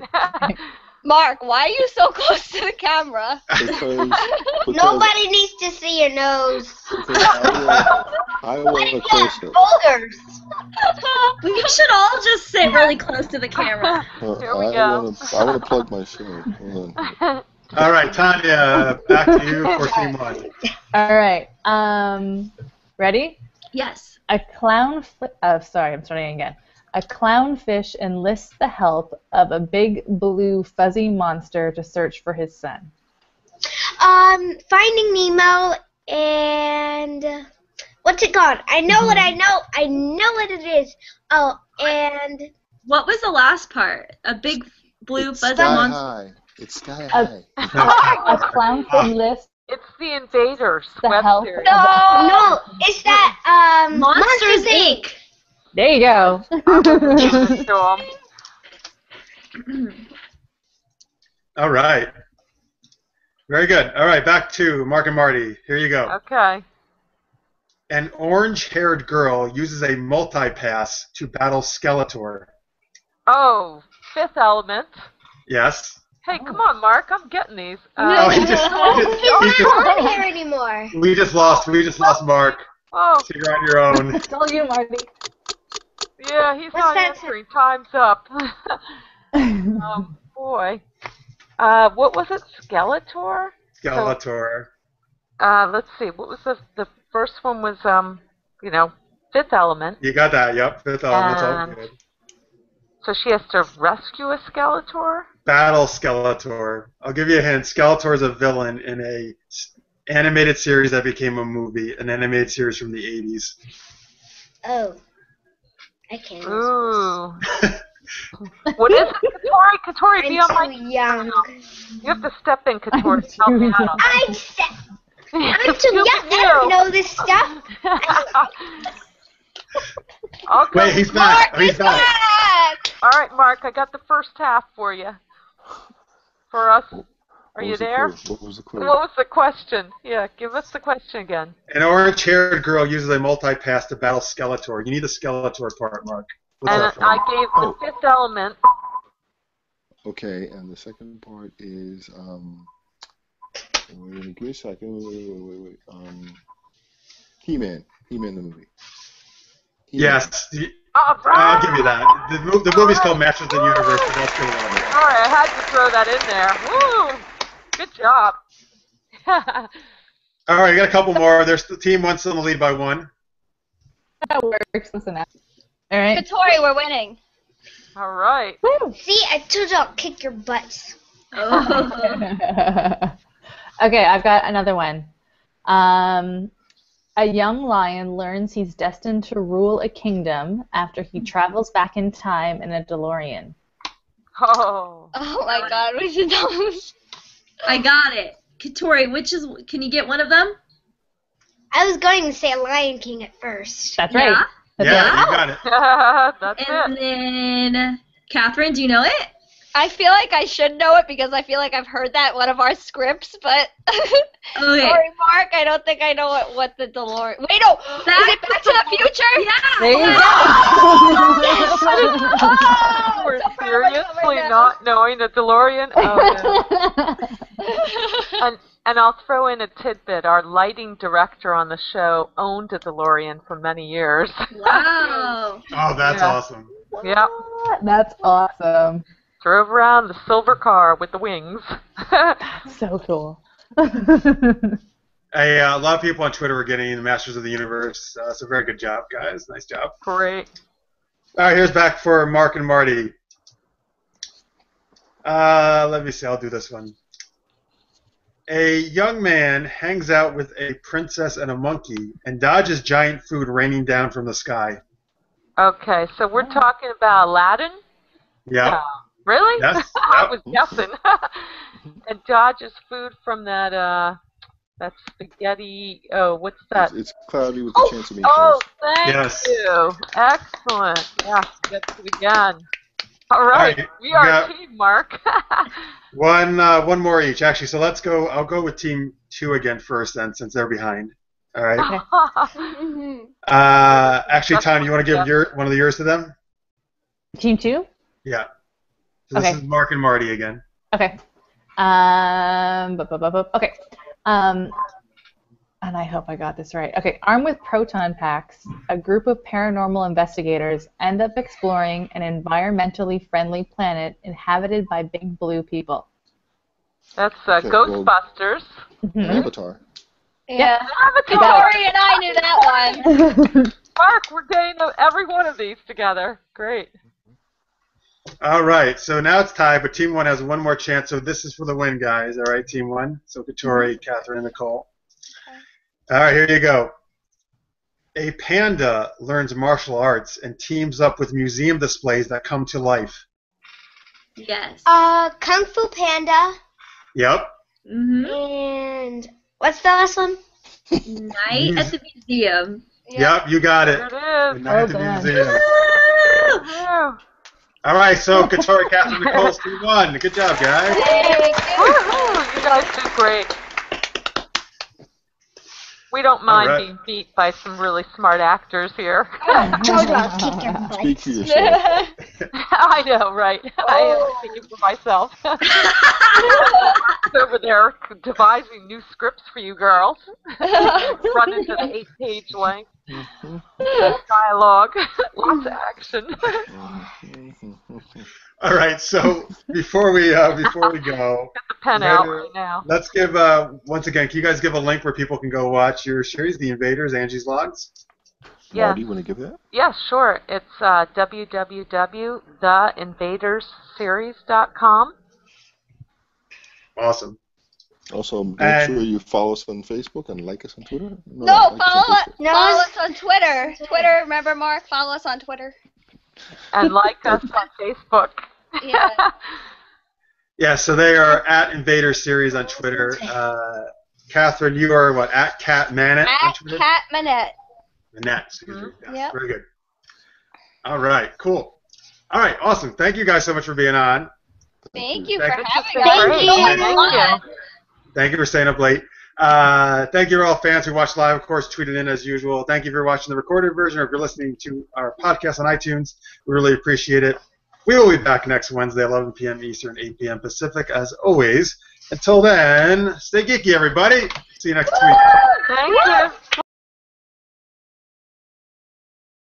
Mark, why are you so close to the camera? Because Nobody needs to see your nose. I want a close-up. Boulders. We should all just sit really close to the camera. Here we I go. want to plug my show. Hold on. All right, Tanya, back to you for team one. All right. Ready? Yes. I'm starting again. A clownfish enlists the help of a big blue fuzzy monster to search for his son. Finding Nemo and what's it called? I know what I know. I know what it is. Oh, and What was the last part? A big blue It's fuzzy Sky monster. High. It's Sky High. A clownfish enlists It's the Invaders the web help. series. no, it's that Monsters Inc. There you go. Show 'em. All right. Very good. All right, back to Mark and Marty. Here you go. Okay. An orange-haired girl uses a multi-pass to battle Skeletor. Oh, Fifth Element. Yes. Hey, come on, Mark. I'm getting these. Oh, he just he's not on here anymore. we just lost Mark. Oh, So you're on your own. It's all you, Marty. yeah, he's What's not that? answering. Time's up. Boy. What was it? Skeletor? Skeletor. Let's see. What was the first one was, Fifth Element. You got that, yep. Fifth Element's all Um, good. So she has to rescue a Skeletor? Battle Skeletor. I'll give you a hint. Skeletor is a villain in a animated series that became a movie, an animated series from the 80s. Oh, I can't. Ooh. What is it, Katori? Katori, be on I'm my... too young. You have to step in, Katori. to help me out. I'm too young. I don't know this stuff. Okay. Wait, he's back. Mark, He's back. All right, Mark, I got the first half for you. For us. Are What you was the there? clue? What was the clue? What was the question? Yeah, give us the question again. An orange-haired girl uses a multi-pass to battle Skeletor. You need the Skeletor part, Mark. What's And up? I gave the Fifth Element. Okay, and the second part is wait, give me a second. Wait. He-Man the movie. He-Man. Yes. All right. I'll give you that. The movie's called Masters of the Universe, but that's good one. Sorry, I had to throw that in there. Woo! Good job. All right, we got a couple more. There's the team one still in the lead by 1. That works. Listen up. All right. Katori, we're winning. All right. Woo. See, I told you I'll kick your butts. Okay, I've got another one. A young lion learns he's destined to rule a kingdom after he travels back in time in a DeLorean. Oh. Oh my God, we should know. I got it. Katori, can you get one of them? I was going to say Lion King at first. That's right. Yeah. That's Yeah, right. you got it. That's And it. then, Catherine, do you know it? I feel like I should know it because I feel like I've heard that in one of our scripts, but Okay. sorry, Mark, I don't think I know what the DeLorean. Wait, no, is it Back to the Future? Yeah. There you go. We're so proud of myself seriously right now. not knowing a DeLorean? Oh, no. And I'll throw in a tidbit. Our lighting director on the show owned a DeLorean for many years. Wow. Oh, that's Yeah. awesome. Yep. That's awesome. Drove around the silver car with the wings. So cool. A lot of people on Twitter were getting the Masters of the Universe, so very good job, guys. Nice job. Great. All right, here's back for Mark and Marty. Let me see. I'll do this one. A young man hangs out with a princess and a monkey and dodges giant food raining down from the sky. Okay, so we're talking about Aladdin? Yeah. No. Really? Yes. I Yep. was guessing. And dodges food from that spaghetti. Oh, what's that? It's cloudy with a chance of being Oh, close. thank Yes. you. Excellent. Yes, gets it again. All right, right, we are got- a team, Mark. One more each, actually. So let's go. I'll go with Team 2 again first, then, since they're behind. All right. Actually, Tanya, you want to give one of yours to them? Team 2? Yeah. So this Okay. is Mark and Marty again. Okay. Okay. And I hope I got this right. Okay. Armed with proton packs, a group of paranormal investigators end up exploring an environmentally friendly planet inhabited by big blue people. That's Okay, well- Ghostbusters. Mhm. Avatar. Yeah. Avatar. Katori and I knew that one. Mark, we're getting every one of these together. Great. All right. So now it's tied, but Team 1 has one more chance. So this is for the win, guys. All right, Team 1. So Katori, Catherine, and Nicole. All right, here you go. A panda learns martial arts and teams up with museum displays that come to life. Yes. Kung Fu Panda, Yep. Mm-hmm. and what's the last one? Night at the museum. Yep, you got it. There The it is. Night at the done. museum. Yeah. All right, so Katori, Catherine, Nicole's Team 1. Good job, guys. Woohoo! You guys did great. We don't mind right. being beat by some really smart actors here. Told you I'll kick your Speak butts. for yourself. I know, right? I am speaking for myself. Over there devising new scripts for you girls. Run into the 8-page length. Dialogue. Lots of action. All right, so before we go, Get the pen out right now. let's give once again. Can you guys give a link where people can go watch your series, The Invaders, Angie's Logs? Yeah. Marty, you want to give that? Yeah, sure. It's www.theinvadersseries.com. Awesome. Also, make And- sure you follow us on Facebook and like us on Twitter. No, like us on Facebook. follow us on Twitter. Twitter, remember, Mark? Follow us on Twitter. And like us on Facebook. Yeah. Yeah, so they are at Invaders Series on Twitter. Catherine, you are what? At Cat Manette on At Twitter? Cat Manette. Manette, excuse me. Yeah, Yep. Very good. All right, cool. All right, awesome. Thank you guys so much for being on. Thank you for Thank having you. us. Thank you. So much Thank fun. Thank you for staying up late. Thank you to all fans who watched live, of course, tweeted in as usual. Thank you for watching the recorded version, or if you're listening to our podcast on iTunes. We really appreciate it. We will be back next Wednesday, 11 p.m. Eastern, 8 p.m. Pacific, as always. Until then, stay geeky, everybody. See you next week. Thank you.